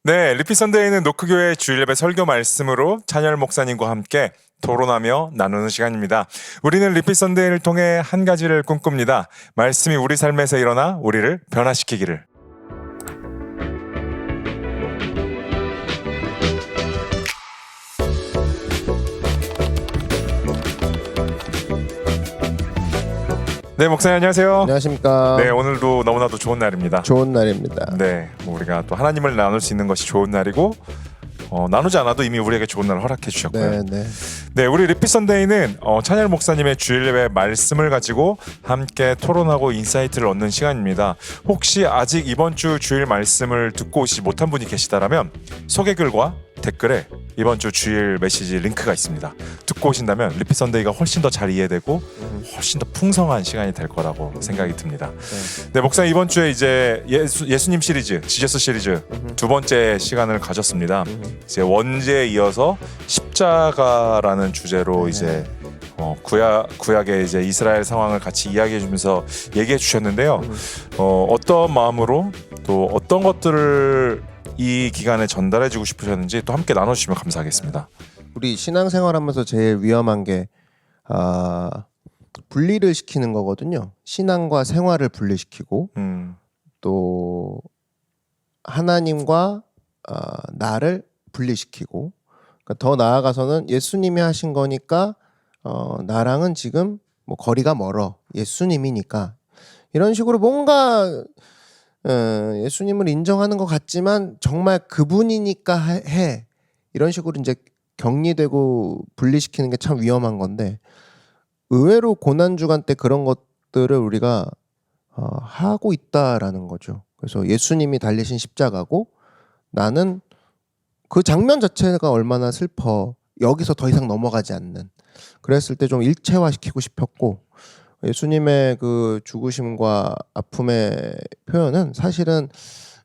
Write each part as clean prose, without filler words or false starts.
네, 리피 선데이는 노크교회 주일 예배 설교 말씀으로 찬열 목사님과 함께 토론하며 나누는 시간입니다. 우리는 리피 선데이를 통해 한 가지를 꿈꿉니다. 말씀이 우리 삶에서 일어나 우리를 변화시키기를. 네, 목사님 안녕하세요. 안녕하십니까. 네, 오늘도 너무나도 좋은 날입니다. 좋은 날입니다. 네, 우리가 또 하나님을 나눌 수 있는 것이 좋은 날이고 나누지 않아도 이미 우리에게 좋은 날을 허락해 주셨고요. 네, 우리 리피 선데이는 찬열 목사님의 주일 예배 말씀을 가지고 함께 토론하고 인사이트를 얻는 시간입니다. 혹시 아직 이번 주 주일 말씀을 듣고 오시지 못한 분이 계시다라면 소개글과 댓글에 이번 주 주일 메시지 링크가 있습니다. 듣고 오신다면 리피 선데이가 훨씬 더 잘 이해되고 훨씬 더 풍성한 시간이 될 거라고 생각이 듭니다. 네, 목사님 이번 주에 이제 예수님 시리즈, 지저스 시리즈 두 번째 시간을 가졌습니다. 이제 원제에 이어서 십자가라는 주제로 이제 구약의 이제 이스라엘 상황을 같이 이야기해 주면서 얘기해 주셨는데요. 어떤 마음으로 또 어떤 것들을 이 기간에 전달해 주고 싶으셨는지 또 함께 나눠주시면 감사하겠습니다. 우리 신앙생활하면서 제일 위험한 게 분리를 시키는 거거든요. 신앙과 생활을 분리시키고 또 하나님과 나를 분리시키고, 그러니까 더 나아가서는 예수님이 하신 거니까 나랑은 지금 뭐 거리가 멀어, 예수님이니까, 이런 식으로 뭔가 예수님을 인정하는 것 같지만 정말 그분이니까 해, 이런 식으로 이제 격리되고 분리시키는 게 참 위험한 건데, 의외로 고난주간 때 그런 것들을 우리가 하고 있다라는 거죠. 그래서 예수님이 달리신 십자가고 나는 그 장면 자체가 얼마나 슬퍼, 여기서 더 이상 넘어가지 않는, 그랬을 때 좀 일체화시키고 싶었고, 예수님의 그 죽으심과 아픔의 표현은 사실은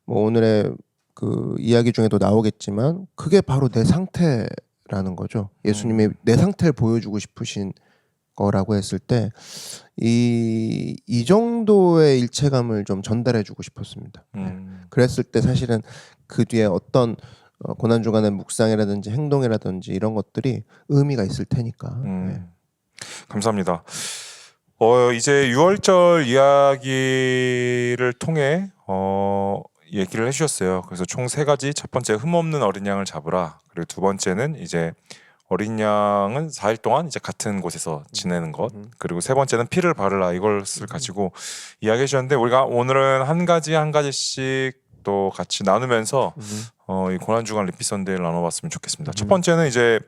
뭐 오늘의 그 이야기 중에도 나오겠지만 그게 바로 내 상태라는 거죠. 예수님이 내 상태를 보여주고 싶으신 거라고 했을 때 이 정도의 일체감을 좀 전달해주고 싶었습니다. 그랬을 때 사실은 그 뒤에 어떤 고난주간의 묵상이라든지 행동이라든지 이런 것들이 의미가 있을 테니까. 감사합니다. 이제 6월절 이야기를 통해 얘기를 해주셨어요. 그래서 총 3가지. 첫 번째 흠없는 어린 양을 잡으라. 그리고 두 번째는 이제 어린 양은 4일 동안 이제 같은 곳에서 지내는 것. 그리고 세 번째는 피를 바르라. 이것을 가지고 이야기해 주셨는데, 우리가 오늘은 한 가지씩 또 같이 나누면서 이 고난주간 리피 선데이를 나눠봤으면 좋겠습니다. 첫 번째는 이제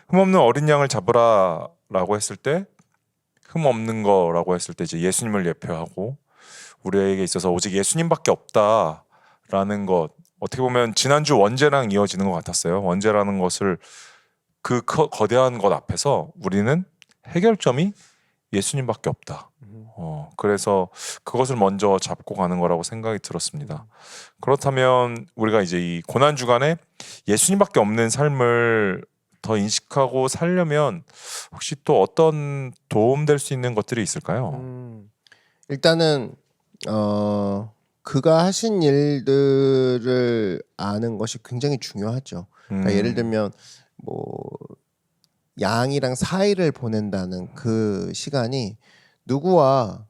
흠없는 어린 양을 잡으라라고 했을 때, 흠없는 거라고 했을 때 이제 예수님을 예표하고 우리에게 있어서 오직 예수님밖에 없다라는 것, 어떻게 보면 지난주 원죄랑 이어지는 것 같았어요. 원죄라는 것을 그 거대한 것 앞에서 우리는 해결점이 예수님밖에 없다. 그래서 그것을 먼저 잡고 가는 거라고 생각이 들었습니다. 그렇다면 우리가 이제 이 고난 주간에 예수님밖에 없는 삶을 더 인식하고 살려면 혹시 또 어떤 도움될 수 있는 것들이 있을까요? 일단은 그가 하신 일들을 아는 것이 굉장히 중요하죠. 그러니까 예를 들면 뭐 양이랑 4일을 보낸다는 그 시간이 누구와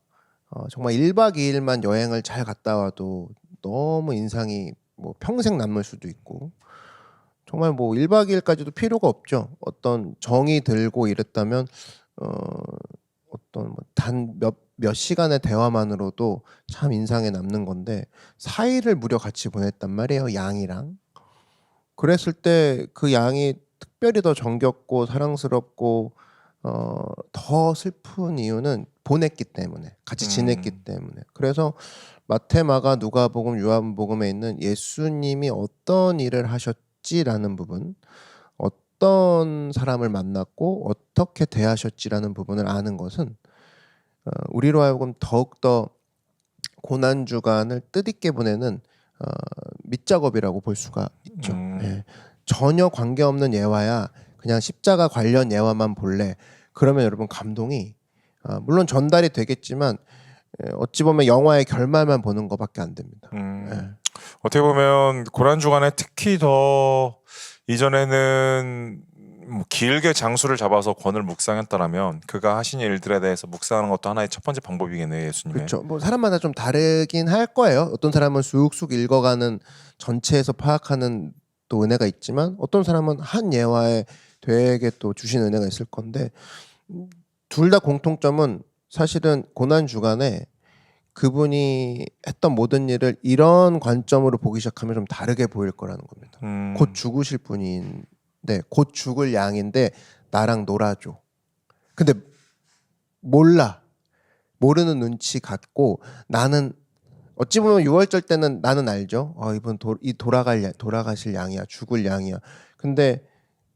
정말 1박 2일만 여행을 잘 갔다 와도 너무 인상이 뭐 평생 남을 수도 있고, 정말 뭐 1박 2일까지도 필요가 없죠. 어떤 정이 들고 이랬다면 어떤 단 몇 시간의 대화만으로도 참 인상에 남는 건데, 4일을 무려 같이 보냈단 말이에요, 양이랑. 그랬을 때 그 양이 특별히 더 정겹고 사랑스럽고 더 슬픈 이유는 보냈기 때문에, 같이 지냈기 때문에. 그래서 마태, 마가, 누가복음, 요한복음에 있는 예수님이 어떤 일을 하셨지라는 부분, 어떤 사람을 만났고 어떻게 대하셨지라는 부분을 아는 것은 우리로 하여금 더욱더 고난주간을 뜻있게 보내는 밑작업이라고 볼 수가 있죠. 전혀 관계없는 예화야, 그냥 십자가 관련 예화만 볼래, 그러면 여러분 감동이 물론 전달이 되겠지만 어찌 보면 영화의 결말만 보는 것밖에 안 됩니다. 어떻게 보면 고난 주간에 특히 더 이전에는 뭐 길게 장수를 잡아서 권을 묵상했다라면 그가 하신 일들에 대해서 묵상하는 것도 하나의 첫 번째 방법이겠네요, 예수님의. 그렇죠. 뭐 사람마다 좀 다르긴 할 거예요. 어떤 사람은 쑥쑥 읽어가는 전체에서 파악하는 또 은혜가 있지만 어떤 사람은 한 예화에 되게 또 주신 은혜가 있을 건데 둘 다 공통점은 사실은 고난 주간에 그분이 했던 모든 일을 이런 관점으로 보기 시작하면 좀 다르게 보일 거라는 겁니다. 곧 죽으실 분인데 곧 죽을 양인데 나랑 놀아줘. 근데 몰라. 모르는 눈치 같고 나는 어찌 보면 6월절 때는 나는 알죠. 이분 돌아가실 양이야. 죽을 양이야. 근데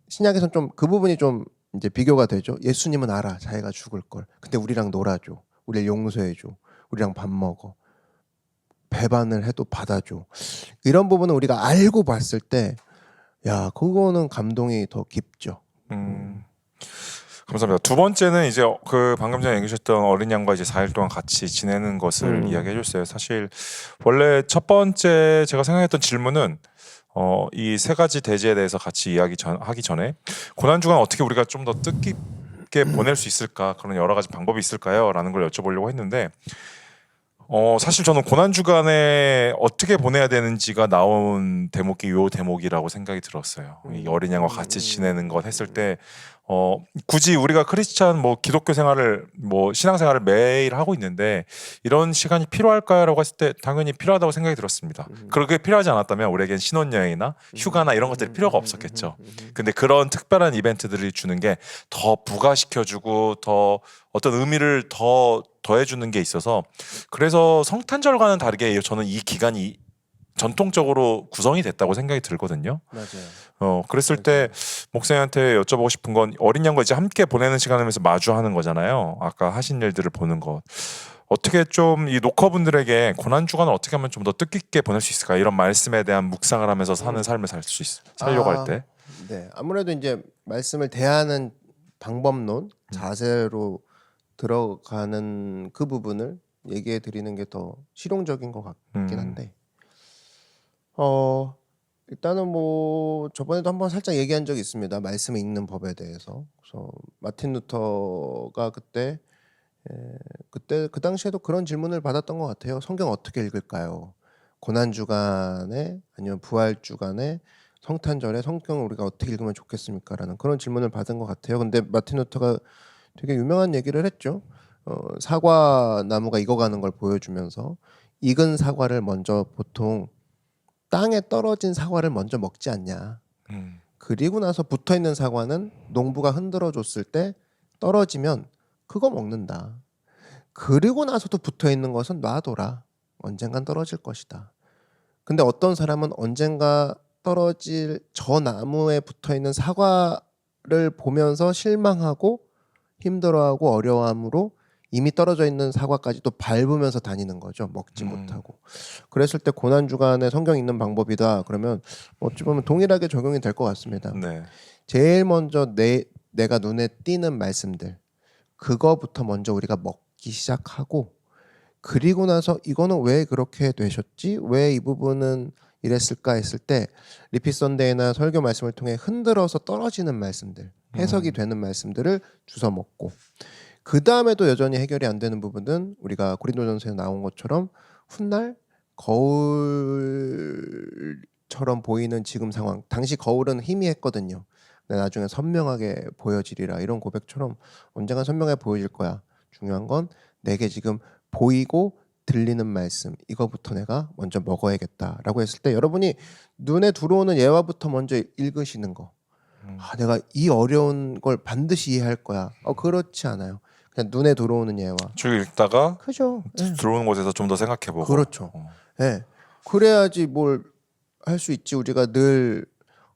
신약에서는 좀 그 부분이 좀 이제 비교가 되죠. 예수님은 알아. 자기가 죽을 걸. 근데 우리랑 놀아줘. 우리를 용서해줘. 우리랑 밥 먹어. 배반을 해도 받아줘. 이런 부분은 우리가 알고 봤을 때 야, 그거는 감동이 더 깊죠. 감사합니다. 두 번째는 이제 그 방금 전에 얘기하셨던 어린 양과 이제 4일 동안 같이 지내는 것을 이야기해 줬어요. 사실 원래 첫 번째 제가 생각했던 질문은 이 세 가지 대지에 대해서 같이 하기 전에 고난 주간 어떻게 우리가 좀 더 뜻깊게 보낼 수 있을까, 그런 여러 가지 방법이 있을까요? 라는 걸 여쭤보려고 했는데 사실 저는 고난 주간에 어떻게 보내야 되는지가 나온 대목이 요 대목이라고 생각이 들었어요. 이 어린 양과 같이 지내는 것 했을 때 굳이 우리가 크리스찬 뭐 기독교 생활을 뭐 신앙 생활을 매일 하고 있는데 이런 시간이 필요할까요라고 했을 때 당연히 필요하다고 생각이 들었습니다. 그렇게 필요하지 않았다면 우리에겐 신혼여행이나 휴가나 이런 것들이 필요가 없었겠죠. 근데 그런 특별한 이벤트들을 주는 게 더 부가시켜주고 더 어떤 의미를 더 더해주는 게 있어서, 그래서 성탄절과는 다르게 저는 이 기간이 전통적으로 구성이 됐다고 생각이 들거든요. 맞아요. 그랬을 때 목사님한테 여쭤보고 싶은 건 어린 양과 이제 함께 보내는 시간이면서 마주하는 거잖아요. 아까 하신 일들을 보는 것. 어떻게 좀 이 노커분들에게 고난 주간을 어떻게 하면 좀 더 뜻깊게 보낼 수 있을까? 이런 말씀에 대한 묵상을 하면서 사는 삶을 살려고 할 때. 네, 아무래도 이제 말씀을 대하는 방법론, 자세로 들어가는 그 부분을 얘기해 드리는 게 더 실용적인 것 같긴 한데, 일단은 뭐 저번에도 한번 살짝 얘기한 적이 있습니다. 말씀을 읽는 법에 대해서. 그래서 마틴 루터가 그때 그 당시에도 그런 질문을 받았던 것 같아요. 성경 어떻게 읽을까요? 고난 주간에 아니면 부활 주간에 성탄절에 성경을 우리가 어떻게 읽으면 좋겠습니까?라는 그런 질문을 받은 것 같아요. 근데 마틴 루터가 되게 유명한 얘기를 했죠. 사과 나무가 익어가는 걸 보여주면서 익은 사과를 먼저 보통 땅에 떨어진 사과를 먼저 먹지 않냐. 그리고 나서 붙어 있는 사과는 농부가 흔들어 줬을 때 떨어지면 그거 먹는다. 그리고 나서도 붙어 있는 것은 놔둬라. 언젠간 떨어질 것이다. 근데 어떤 사람은 언젠가 떨어질 저 나무에 붙어 있는 사과를 보면서 실망하고 힘들어하고 어려워함으로 이미 떨어져 있는 사과까지 또 밟으면서 다니는 거죠. 먹지 못하고. 그랬을 때 고난 주간에 성경 읽는 방법이다. 그러면 어찌 보면 동일하게 적용이 될 것 같습니다. 네. 제일 먼저 내가 눈에 띄는 말씀들, 그거부터 먼저 우리가 먹기 시작하고, 그리고 나서 이거는 왜 그렇게 되셨지? 왜 이 부분은 이랬을까 했을 때 리피 선데이나 설교 말씀을 통해 흔들어서 떨어지는 말씀들, 해석이 되는 말씀들을 주워 먹고, 그 다음에도 여전히 해결이 안 되는 부분은 우리가 고린도전서에 나온 것처럼 훗날 거울처럼 보이는 지금 상황, 당시 거울은 희미했거든요. 근데 나중에 선명하게 보여지리라, 이런 고백처럼 언젠가 선명하게 보여질 거야. 중요한 건 내게 지금 보이고 들리는 말씀, 이거부터 내가 먼저 먹어야겠다라고 했을 때 여러분이 눈에 들어오는 예화부터 먼저 읽으시는 거. 내가 이 어려운 걸 반드시 이해할 거야. 그렇지 않아요. 그냥 눈에 들어오는 예화. 쭉 읽다가 그죠? 들어오는 곳에서 좀 더 생각해보고. 그렇죠. 네. 그래야지 뭘 할 수 있지. 우리가 늘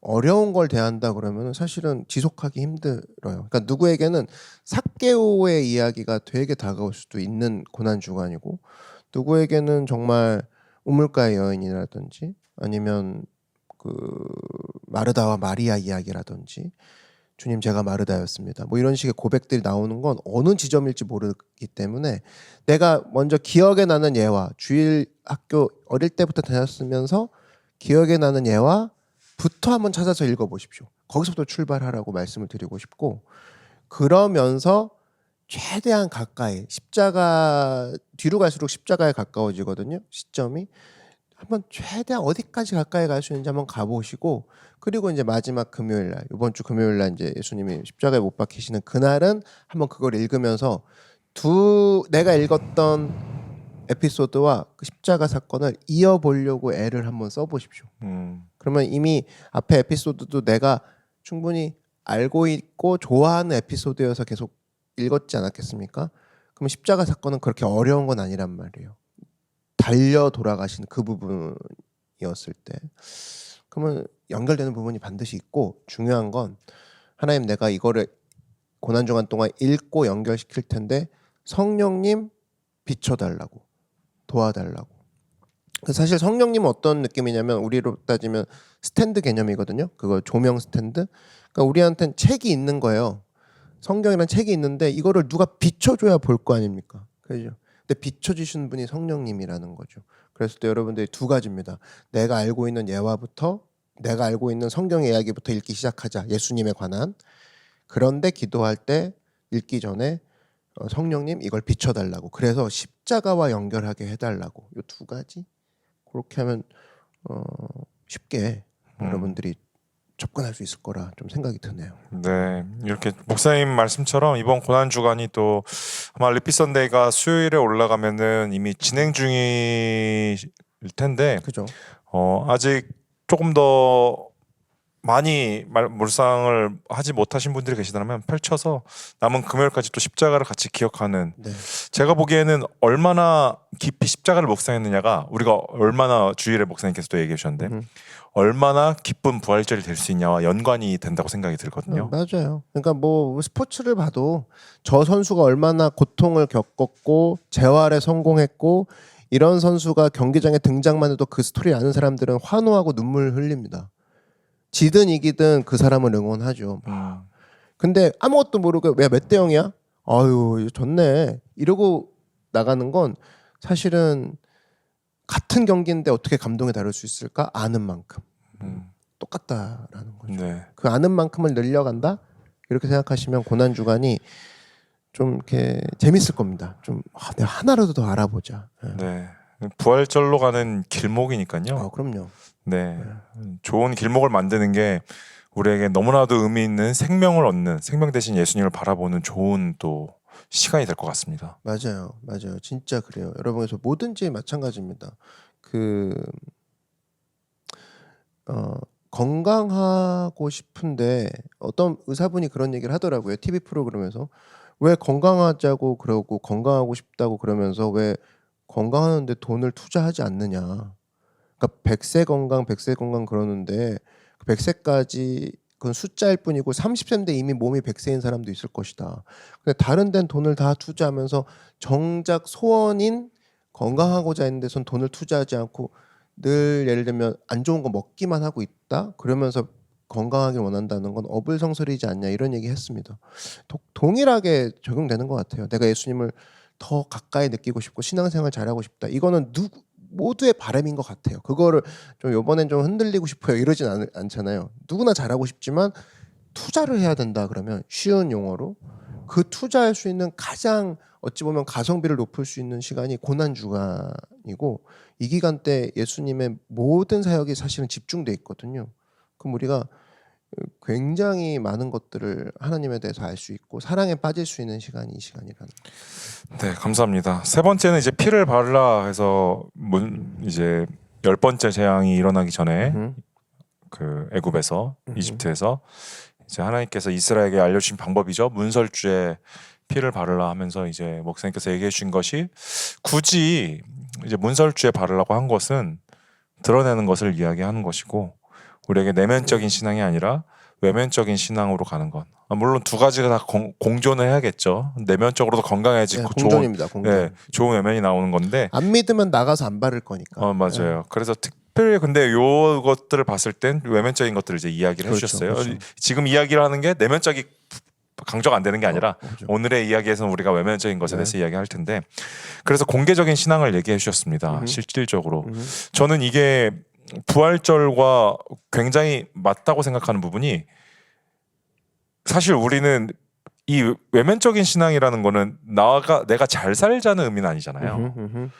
어려운 걸 대한다 그러면 사실은 지속하기 힘들어요. 그러니까 누구에게는 삭개오의 이야기가 되게 다가올 수도 있는 고난 주간이고, 누구에게는 정말 우물가의 여인이라든지 아니면 그 마르다와 마리아 이야기라든지 주님 제가 마르다였습니다. 뭐 이런 식의 고백들이 나오는 건 어느 지점일지 모르기 때문에 내가 먼저 기억에 나는 예화, 주일 학교 어릴 때부터 다녔으면서 기억에 나는 예화부터 한번 찾아서 읽어보십시오. 거기서부터 출발하라고 말씀을 드리고 싶고, 그러면서 최대한 가까이, 십자가 뒤로 갈수록 십자가에 가까워지거든요. 시점이. 한번 최대한 어디까지 가까이 갈 수 있는지 한번 가보시고, 그리고 이제 마지막 금요일 날, 이번 주 금요일 날 이제 예수님이 십자가에 못 박히시는 그날은 한번 그걸 읽으면서 내가 읽었던 에피소드와 그 십자가 사건을 이어보려고 애를 한번 써보십시오. 그러면 이미 앞에 에피소드도 내가 충분히 알고 있고 좋아하는 에피소드여서 계속 읽었지 않았겠습니까? 그럼 십자가 사건은 그렇게 어려운 건 아니란 말이에요. 달려 돌아가신 그 부분이었을 때, 그러면 연결되는 부분이 반드시 있고, 중요한 건 하나님, 내가 이거를 고난주간 동안 읽고 연결시킬 텐데 성령님 비춰달라고, 도와달라고. 사실 성령님은 어떤 느낌이냐면 우리로 따지면 스탠드 개념이거든요. 그거 조명 스탠드. 그러니까 우리한테는 책이 있는 거예요. 성경이란 책이 있는데 이거를 누가 비춰줘야 볼 거 아닙니까? 그죠? 근데 비춰주시는 분이 성령님이라는 거죠. 그래서 또 여러분들이 두 가지입니다. 내가 알고 있는 예화부터, 내가 알고 있는 성경의 이야기부터 읽기 시작하자. 예수님에 관한. 그런데 기도할 때 읽기 전에 성령님 이걸 비춰달라고. 그래서 십자가와 연결하게 해달라고. 이 두 가지. 그렇게 하면 쉽게 여러분들이 접근할 수 있을 거라 좀 생각이 드네요. 네, 이렇게 목사님 말씀처럼 이번 고난 주간이 또 아마 리피 선데이가 수요일에 올라가면은 이미 진행 중일 텐데, 그죠? 아직 조금 더 많이 묵상을 하지 못하신 분들이 계시다면 펼쳐서 남은 금요일까지 또 십자가를 같이 기억하는, 네. 제가 보기에는 얼마나 깊이 십자가를 묵상했느냐가, 우리가 얼마나 주일에 목사님께서 또 얘기해 주셨는데 얼마나 기쁜 부활절이 될 수 있냐와 연관이 된다고 생각이 들거든요. 맞아요. 그러니까 뭐 스포츠를 봐도 저 선수가 얼마나 고통을 겪었고 재활에 성공했고, 이런 선수가 경기장에 등장만 해도 그 스토리 아는 사람들은 환호하고 눈물 흘립니다. 지든 이기든 그 사람을 응원하죠. 근데 아무것도 모르고 왜 몇 대 0이야? 아유 졌네 이러고 나가는 건 사실은 같은 경기인데 어떻게 감동에 다를 수 있을까? 아는 만큼 똑같다라는 거죠. 네. 그 아는 만큼을 늘려간다 이렇게 생각하시면 고난 주간이 좀 이렇게 재밌을 겁니다. 좀 내가 하나라도 더 알아보자. 네. 부활절로 가는 길목이니까요. 그럼요. 네. 좋은 길목을 만드는 게 우리에게 너무나도 의미 있는 생명을 얻는, 생명 대신 예수님을 바라보는 좋은 또 시간이 될 것 같습니다. 맞아요. 진짜 그래요. 여러분, 그래서 뭐든지 마찬가지입니다. 건강하고 싶은데 어떤 의사분이 그런 얘기를 하더라고요. TV 프로그램에서. 왜 건강하자고 그러고 건강하고 싶다고 그러면서 왜 건강하는데 돈을 투자하지 않느냐. 그러니까 100세 건강 그러는데 100세까지 그건 숫자일 뿐이고 30세인데 이미 몸이 100세인 사람도 있을 것이다. 근데 다른 데는 돈을 다 투자하면서 정작 소원인 건강하고자 했는 데선 돈을 투자하지 않고 늘 예를 들면 안 좋은 거 먹기만 하고 있다. 그러면서 건강하길 원한다는 건 어불성설이지 않냐 이런 얘기 했습니다. 동일하게 적용되는 것 같아요. 내가 예수님을 더 가까이 느끼고 싶고 신앙생활 잘하고 싶다. 이거는 모두의 바람인 것 같아요. 그거를 좀 이번엔 좀 흔들리고 싶어요 이러진 않잖아요. 누구나 잘하고 싶지만 투자를 해야 된다 그러면 쉬운 용어로 그 투자할 수 있는 가장 어찌 보면 가성비를 높일 수 있는 시간이 고난주간이고, 이 기간 때 예수님의 모든 사역이 사실은 집중돼 있거든요. 그럼 우리가 굉장히 많은 것들을 하나님에 대해서 알 수 있고 사랑에 빠질 수 있는 시간이 이 시간이라는 거예요. 네, 감사합니다. 세 번째는 이제 피를 바르라 해서 이제 10번째 재앙이 일어나기 전에 그 애굽에서 이집트에서 이제 하나님께서 이스라엘에게 알려주신 방법이죠. 문설주에 피를 바르라 하면서 이제 목사님께서 얘기해 주신 것이, 굳이 이제 문설주에 바르라고 한 것은 드러내는 것을 이야기하는 것이고, 우리에게 내면적인 신앙이 아니라 외면적인 신앙으로 가는 것. 물론 두 가지가 다 공존을 해야겠죠. 내면적으로도 건강해지고 공존입니다. 공존. 좋은 외면이 나오는 건데, 안 믿으면 나가서 안 바를 거니까. 맞아요. 그래서 특별히 근데 요것들을 봤을 땐 외면적인 것들을 이제 이야기를 그렇죠, 해주셨어요. 그렇죠. 지금 이야기를 하는 게 내면적이 강조가 안 되는 게 아니라 그렇죠. 오늘의 이야기에서는 우리가 외면적인 것에 대해서 이야기할 텐데, 그래서 공개적인 신앙을 얘기해 주셨습니다. 실질적으로 저는 이게 부활절과 굉장히 맞다고 생각하는 부분이 사실 우리는 이 외면적인 신앙이라는 거는 내가 잘 살자는 의미는 아니잖아요.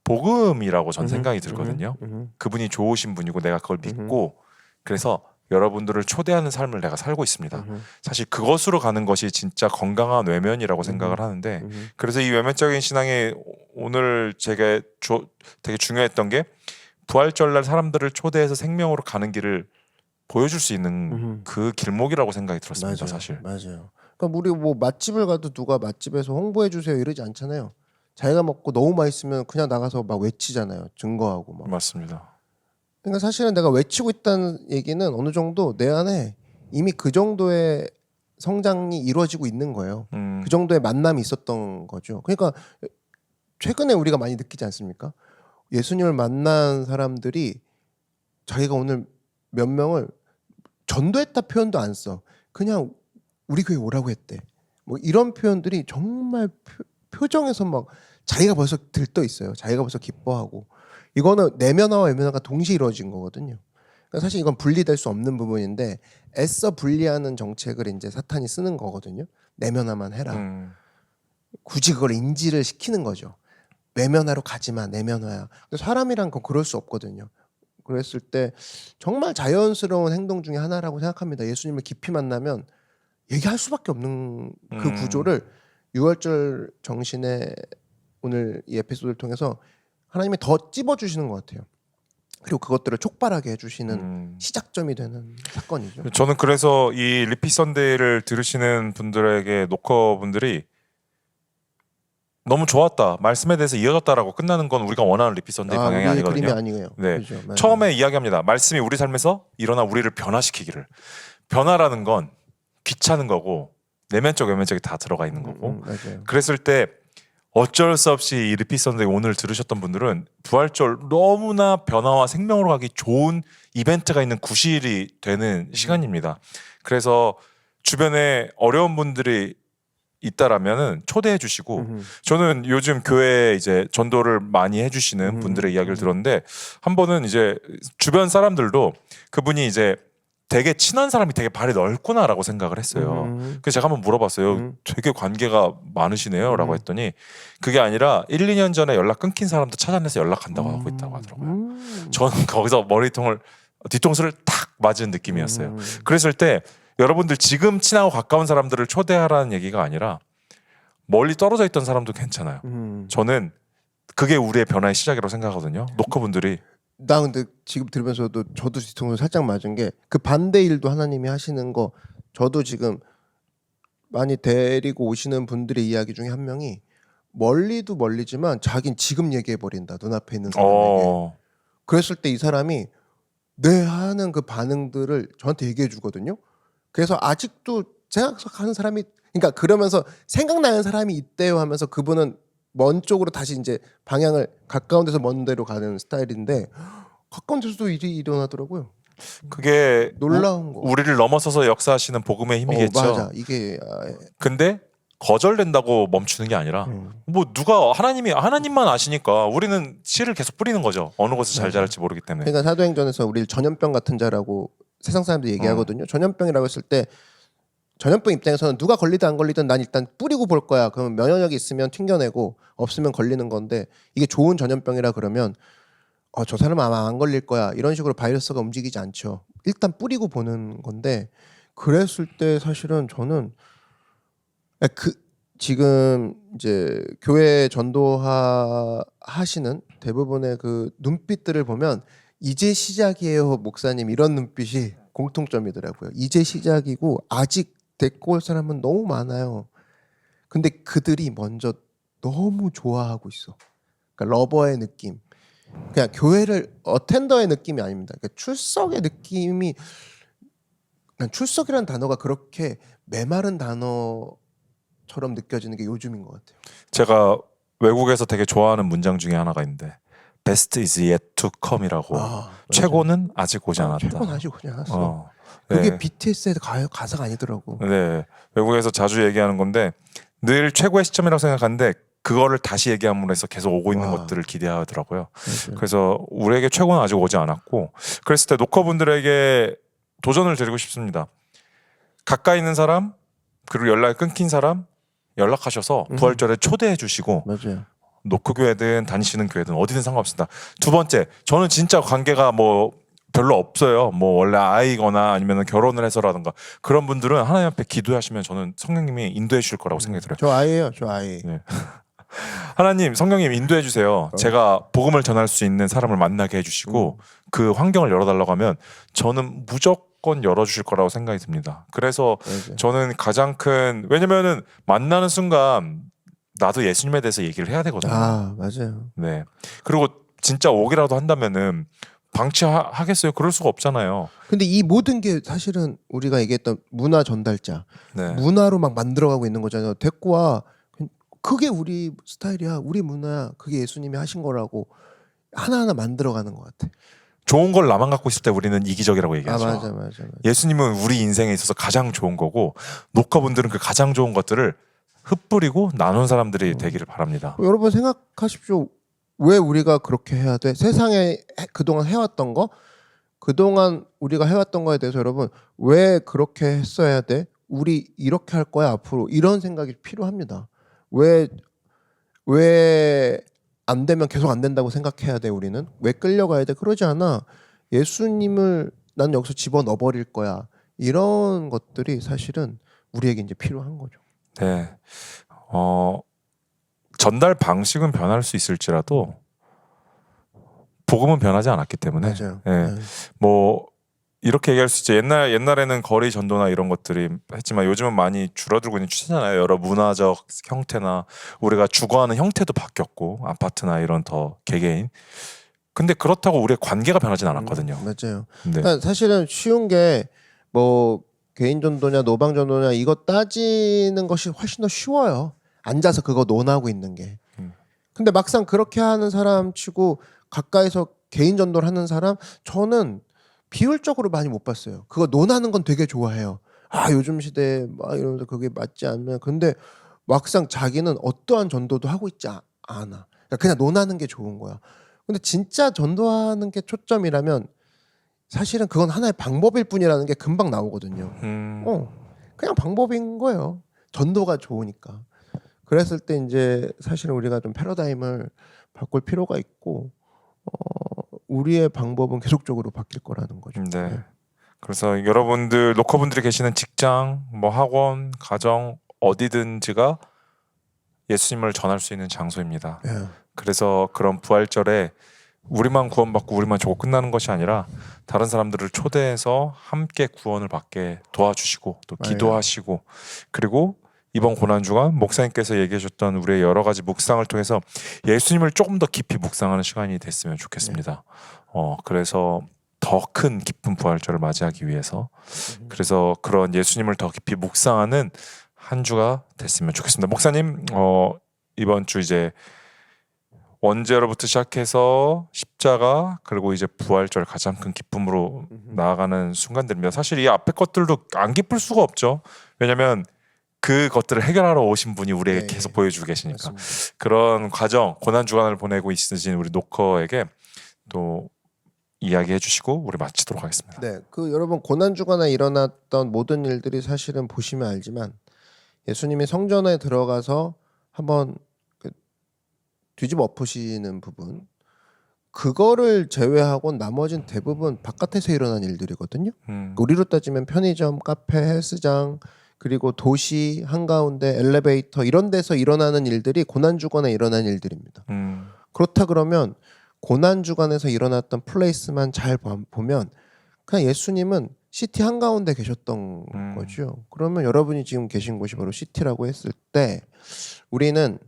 복음이라고 전 생각이 들거든요. 그분이 좋으신 분이고 내가 그걸 믿고 그래서 여러분들을 초대하는 삶을 내가 살고 있습니다. 사실 그것으로 가는 것이 진짜 건강한 외면이라고 생각을 하는데 그래서 이 외면적인 신앙이 오늘 제가 되게 중요했던 게 부활절날 사람들을 초대해서 생명으로 가는 길을 보여줄 수 있는 그 길목이라고 생각이 들었습니다. 맞아요. 사실. 맞아요. 그러니까 우리 뭐 맛집을 가도 누가 맛집에서 홍보해 주세요 이러지 않잖아요. 자기가 먹고 너무 맛있으면 그냥 나가서 막 외치잖아요. 증거하고 막. 맞습니다. 그러니까 사실은 내가 외치고 있다는 얘기는 어느 정도 내 안에 이미 그 정도의 성장이 이루어지고 있는 거예요. 그 정도의 만남이 있었던 거죠. 그러니까 최근에 우리가 많이 느끼지 않습니까? 예수님을 만난 사람들이 자기가 오늘 몇 명을 전도했다 표현도 안 써. 그냥 우리 교회 오라고 했대. 뭐 이런 표현들이 정말 표정에서 막 자기가 벌써 들떠 있어요. 자기가 벌써 기뻐하고. 이거는 내면화와 외면화가 동시에 이루어진 거거든요. 그러니까 사실 이건 분리될 수 없는 부분인데 애써 분리하는 정책을 이제 사탄이 쓰는 거거든요. 내면화만 해라. 굳이 그걸 인지를 시키는 거죠. 외면화로 가지마, 내면화야. 근데 사람이란 건 그럴 수 없거든요. 그랬을 때 정말 자연스러운 행동 중에 하나라고 생각합니다. 예수님을 깊이 만나면 얘기할 수밖에 없는 그 구조를 6월절 정신에 오늘 이 에피소드를 통해서 하나님이 더 찝어주시는 것 같아요. 그리고 그것들을 촉발하게 해주시는 시작점이 되는 사건이죠. 저는 그래서 이 리피 선데이를 들으시는 분들에게 노커분들이 너무 좋았다, 말씀에 대해서 이어졌다라고 끝나는 건 우리가 원하는 리피 선데이 방향이 아니거든요. 그림이 아니에요. 네. 그렇죠. 처음에 이야기합니다. 말씀이 우리 삶에서 일어나 우리를 변화시키기를. 변화라는 건 귀찮은 거고 내면적 외면적이 다 들어가 있는 거고 그랬을 때 어쩔 수 없이 이 리피 선데이 오늘 들으셨던 분들은 부활절 너무나 변화와 생명으로 가기 좋은 이벤트가 있는 구실이 되는 시간입니다. 그래서 주변에 어려운 분들이 있다라면은 초대해 주시고 저는 요즘 교회에 이제 전도를 많이 해주시는 분들의 이야기를 들었는데 한 번은 이제 주변 사람들도 그분이 이제 되게 친한 사람이 되게 발이 넓구나라고 생각을 했어요. 그래서 제가 한번 물어봤어요. 되게 관계가 많으시네요 라고 했더니 그게 아니라 1, 2년 전에 연락 끊긴 사람도 찾아내서 연락한다고 하고 있다고 하더라고요. 저는 거기서 뒤통수를 탁 맞은 느낌이었어요. 그랬을 때 여러분들 지금 친하고 가까운 사람들을 초대하라는 얘기가 아니라 멀리 떨어져 있던 사람도 괜찮아요. 저는 그게 우리의 변화의 시작이라고 생각하거든요. 노커분들이 나 근데 지금 들으면서도 저도 뒤통수 살짝 맞은 게 그 반대 일도 하나님이 하시는 거 저도 지금 많이 데리고 오시는 분들의 이야기 중에 한 명이 멀리도 멀리지만 자긴 지금 얘기해 버린다 눈앞에 있는 사람에게. 그랬을 때 이 사람이 네 하는 그 반응들을 저한테 얘기해 주거든요. 그래서 아직도 생각하는 사람이 그러니까 그러면서 생각나는 사람이 있대요 하면서 그분은 먼 쪽으로 다시 이제 방향을 가까운 데서 먼 데로 가는 스타일인데 가까운 데서도 일이 일어나더라고요. 그게 놀라운 거. 우리를 넘어서서 역사하시는 복음의 힘이겠죠. 맞아. 이게 근데 거절된다고 멈추는 게 아니라 뭐 누가 하나님만 아시니까 우리는 씨를 계속 뿌리는 거죠. 어느 곳에서 잘 자랄지 모르기 때문에. 그러니까 사도행전에서 우리를 전염병 같은 자라고 세상 사람들이 얘기하거든요. 전염병이라고 했을 때 전염병 입장에서는 누가 걸리든 안 걸리든 난 일단 뿌리고 볼 거야. 그러면 면역력이 있으면 튕겨내고 없으면 걸리는 건데 이게 좋은 전염병이라 그러면 저 사람은 아마 안 걸릴 거야. 이런 식으로 바이러스가 움직이지 않죠. 일단 뿌리고 보는 건데 그랬을 때 사실은 저는 지금 이제 교회 전도하시는 대부분의 그 눈빛들을 보면 이제 시작이에요 목사님 이런 눈빛이 공통점이더라고요. 이제 시작이고 아직 데리고 올 사람은 너무 많아요. 근데 그들이 먼저 너무 좋아하고 있어. 그러니까 러버의 느낌. 그냥 교회를 어텐더의 느낌이 아닙니다. 그러니까 출석의 느낌이 그냥 출석이라는 단어가 그렇게 메마른 단어처럼 느껴지는 게 요즘인 것 같아요. 제가 외국에서 되게 좋아하는 문장 중에 하나가 있는데 Best is yet to come이라고 최고는 아직 오지 않았다. 최고는 아직 오지 않았어. 그게 BTS의 가사가 아니더라고. 네, 외국에서 자주 얘기하는 건데 늘 최고의 시점이라고 생각하는데 그거를 다시 얘기함으로 해서 계속 오고 있는 와. 것들을 기대하더라고요. 맞아요. 그래서 우리에게 최고는 아직 오지 않았고, 그랬을 때 노커분들에게 도전을 드리고 싶습니다. 가까이 있는 사람, 그리고 연락이 끊긴 사람 연락하셔서 부활절에 초대해 주시고, 맞아요. 노크교회든 다니시는 교회든 어디든 상관없습니다. 두 번째, 저는 진짜 관계가 뭐 별로 없어요. 뭐 원래 아이거나 아니면 결혼을 해서라든가 그런 분들은 하나님 앞에 기도하시면 저는 성령님이 인도해 주실 거라고 생각이 들어요. 저 아이예요. 저 아이. 네. 하나님, 성령님 인도해 주세요. 제가 복음을 전할 수 있는 사람을 만나게 해주시고 그 환경을 열어달라고 하면 저는 무조건 열어주실 거라고 생각이 듭니다. 그래서 맞아요. 저는 가장 큰, 왜냐면은 만나는 순간 나도 예수님에 대해서 얘기를 해야 되거든요. 아 맞아요. 네. 그리고 진짜 오기라도 한다면은 방치하겠어요? 그럴 수가 없잖아요. 근데 이 모든 게 사실은 우리가 얘기했던 문화 전달자, 네. 문화로 막 만들어가고 있는 거잖아요. 데리고 와. 그게 우리 스타일이야. 우리 문화야. 그게 예수님이 하신 거라고 하나하나 만들어가는 것 같아. 좋은 걸 나만 갖고 있을 때 우리는 이기적이라고 얘기하죠. 맞아. 예수님은 우리 인생에 있어서 가장 좋은 거고 녹화분들은 그 가장 좋은 것들을 흩뿌리고 나눈 사람들이 되기를 바랍니다. 여러분 생각하십시오. 왜 우리가 그렇게 해야 돼? 세상에 그동안 해왔던 거, 그동안 우리가 해왔던 거에 대해서 여러분 왜 그렇게 했어야 돼? 우리 이렇게 할 거야 앞으로, 이런 생각이 필요합니다. 왜 안 되면 계속 안 된다고 생각해야 돼? 우리는 왜 끌려가야 돼? 그러지 않아. 예수님을 난 여기서 집어넣어 버릴 거야. 이런 것들이 사실은 우리에게 이제 필요한 거죠. 네. 전달 방식은 변할 수 있을지라도 복음은 변하지 않았기 때문에 맞아요. 네. 네. 뭐 이렇게 얘기할 수 있죠. 옛날에는 거리 전도나 이런 것들이 했지만 요즘은 많이 줄어들고 있는 추세잖아요. 여러 문화적 형태나 우리가 주거하는 형태도 바뀌었고 아파트나 이런 더 개개인. 근데 그렇다고 우리의 관계가 변하진 않았거든요. 맞아요. 네. 그러니까 사실은 쉬운 게 뭐 개인 전도냐 노방 전도냐 이거 따지는 것이 훨씬 더 쉬워요. 앉아서 그거 논하고 있는 게. 근데 막상 그렇게 하는 사람 치고 가까이서 개인 전도를 하는 사람 저는 비율적으로 많이 못 봤어요. 그거 논하는 건 되게 좋아해요. 아 요즘 시대에 막 이러면서 그게 맞지 않으면, 근데 막상 자기는 어떠한 전도도 하고 있지 않아. 그냥 논하는 게 좋은 거야. 근데 진짜 전도하는 게 초점이라면 사실은 그건 하나의 방법일 뿐이라는 게 금방 나오거든요. 그냥 방법인 거예요. 전도가 좋으니까. 그랬을 때 이제 사실은 우리가 좀 패러다임을 바꿀 필요가 있고 우리의 방법은 계속적으로 바뀔 거라는 거죠. 네. 그래서 여러분들 노커분들이 계시는 직장, 뭐 학원, 가정 어디든지가 예수님을 전할 수 있는 장소입니다. 예. 그래서 그런 부활절에 우리만 구원받고 우리만 저거 끝나는 것이 아니라 다른 사람들을 초대해서 함께 구원을 받게 도와주시고 또 기도하시고, 그리고 이번 고난주간 목사님께서 얘기해 주셨던 우리의 여러 가지 묵상을 통해서 예수님을 조금 더 깊이 묵상하는 시간이 됐으면 좋겠습니다. 그래서 더 큰 기쁜 부활절을 맞이하기 위해서, 그래서 그런 예수님을 더 깊이 묵상하는 한 주가 됐으면 좋겠습니다. 목사님, 이번 주 이제 원죄로부터 시작해서 십자가 그리고 이제 부활절 가장 큰 기쁨으로 나아가는 순간들입니다. 사실 이 앞에 것들도 안 기쁠 수가 없죠. 왜냐하면 그 것들을 해결하러 오신 분이 우리에게 계속 보여주고 계시니까. 맞습니다. 그런 과정, 고난 주간을 보내고 있으신 우리 노커에게 또 이야기해 주시고 우리 마치도록 하겠습니다. 네, 그 여러분 고난 주간에 일어났던 모든 일들이 사실은 보시면 알지만 예수님이 성전에 들어가서 한번 뒤집어 엎으시는 부분, 그거를 제외하고 나머진 대부분 바깥에서 일어난 일들이거든요. 우리로 따지면 편의점, 카페, 헬스장, 그리고 도시 한가운데 엘리베이터 이런 데서 일어나는 일들이 고난 주간에 일어난 일들입니다. 그렇다 그러면 고난 주간에서 일어났던 플레이스만 잘 보면 그냥 예수님은 시티 한가운데 계셨던 거죠. 그러면 여러분이 지금 계신 곳이 바로 시티라고 했을 때 우리는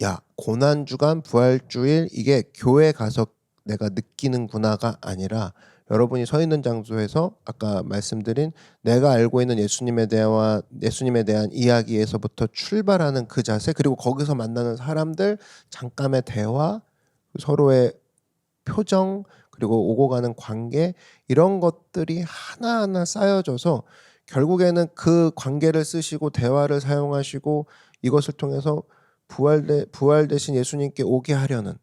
야 고난주간 부활주일 이게 교회 가서 내가 느끼는구나가 아니라 여러분이 서 있는 장소에서 아까 말씀드린 내가 알고 있는 예수님에 대한 이야기에서부터 출발하는 그 자세, 그리고 거기서 만나는 사람들 잠깐의 대화, 서로의 표정, 그리고 오고 가는 관계, 이런 것들이 하나하나 쌓여져서 결국에는 그 관계를 쓰시고 대화를 사용하시고 이것을 통해서 부활 대신 예수님께 오게 하려는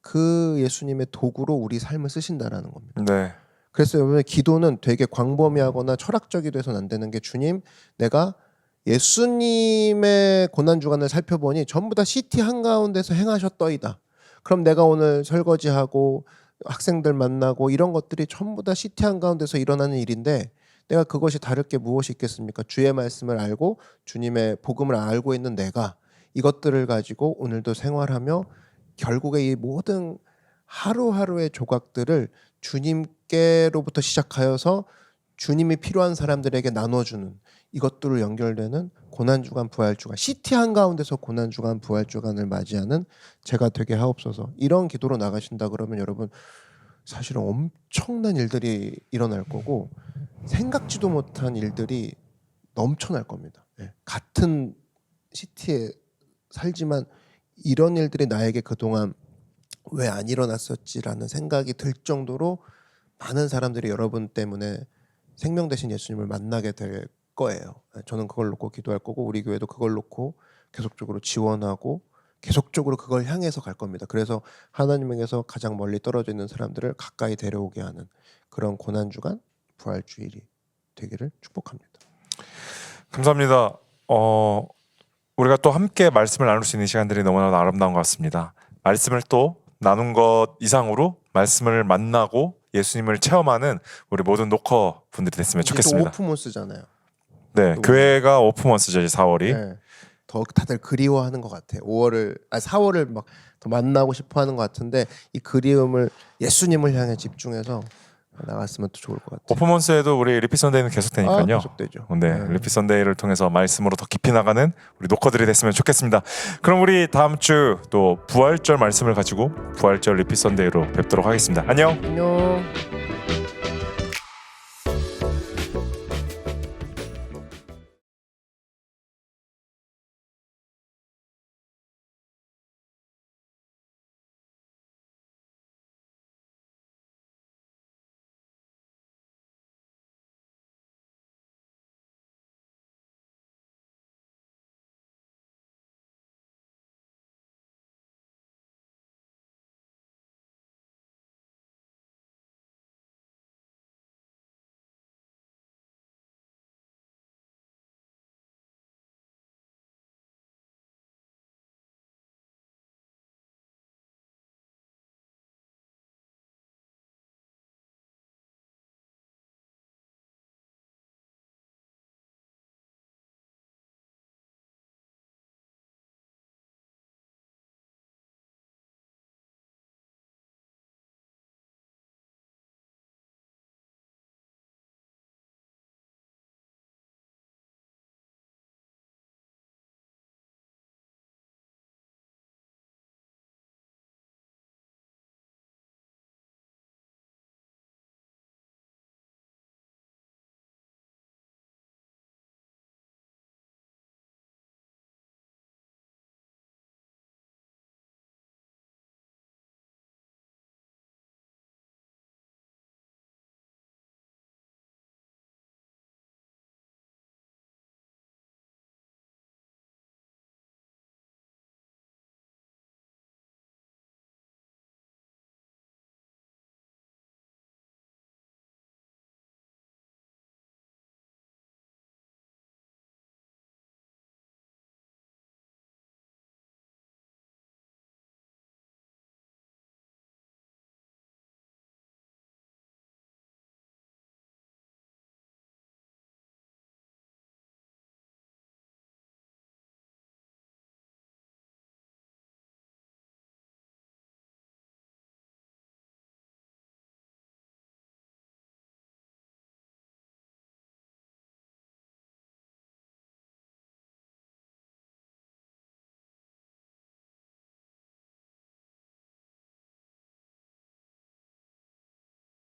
그 예수님의 도구로 우리 삶을 쓰신다라는 겁니다. 네. 그래서 여러분 기도는 되게 광범위하거나 철학적이 돼서는 안 되는 게 주님 내가 예수님의 고난주간을 살펴보니 전부 다 시티 한가운데서 행하셨더이다. 그럼 내가 오늘 설거지하고 학생들 만나고 이런 것들이 전부 다 시티 한가운데서 일어나는 일인데 내가 그것이 다를 게 무엇이 있겠습니까? 주의 말씀을 알고 주님의 복음을 알고 있는 내가 이것들을 가지고 오늘도 생활하며 결국에 이 모든 하루하루의 조각들을 주님께로부터 시작하여서 주님이 필요한 사람들에게 나눠주는 이것들로 연결되는 고난주간 부활주간 시티 한가운데서 고난주간 부활주간을 맞이하는 제가 되게 하옵소서. 이런 기도로 나가신다 그러면 여러분 사실은 엄청난 일들이 일어날 거고 생각지도 못한 일들이 넘쳐날 겁니다. 네. 같은 시티에 살지만 이런 일들이 나에게 그동안 왜 안 일어났었지라는 생각이 들 정도로 많은 사람들이 여러분 때문에 생명 되신 예수님을 만나게 될 거예요. 저는 그걸 놓고 기도할 거고 우리 교회도 그걸 놓고 계속적으로 지원하고 계속적으로 그걸 향해서 갈 겁니다. 그래서 하나님에게서 가장 멀리 떨어져 있는 사람들을 가까이 데려오게 하는 그런 고난주간 부활주일이 되기를 축복합니다. 감사합니다. 우리가 또 함께 말씀을 나눌 수 있는 시간들이 너무나 아름다운 것 같습니다. 말씀을 또 나눈 것 이상으로 말씀을 만나고 예수님을 체험하는 우리 모든 노커 분들이 됐으면 좋겠습니다. 또 오프몬스잖아요. 네, 또 교회가 오프먼스죠, 이제 4월이. 네. 더 다들 그리워하는 것 같아요. 4월을 막 더 만나고 싶어하는 것 같은데 이 그리움을 예수님을 향해 집중해서 나갔으면 또 좋을 것 같아요. 오프먼스에도 우리 리피 선데이는 계속되니까요. 계속되죠. 네, 리피 선데이를 통해서 말씀으로 더 깊이 나가는 우리 노커들이 됐으면 좋겠습니다. 그럼 우리 다음 주 또 부활절 말씀을 가지고 부활절 리피 선데이로 뵙도록 하겠습니다. 안녕. 안녕.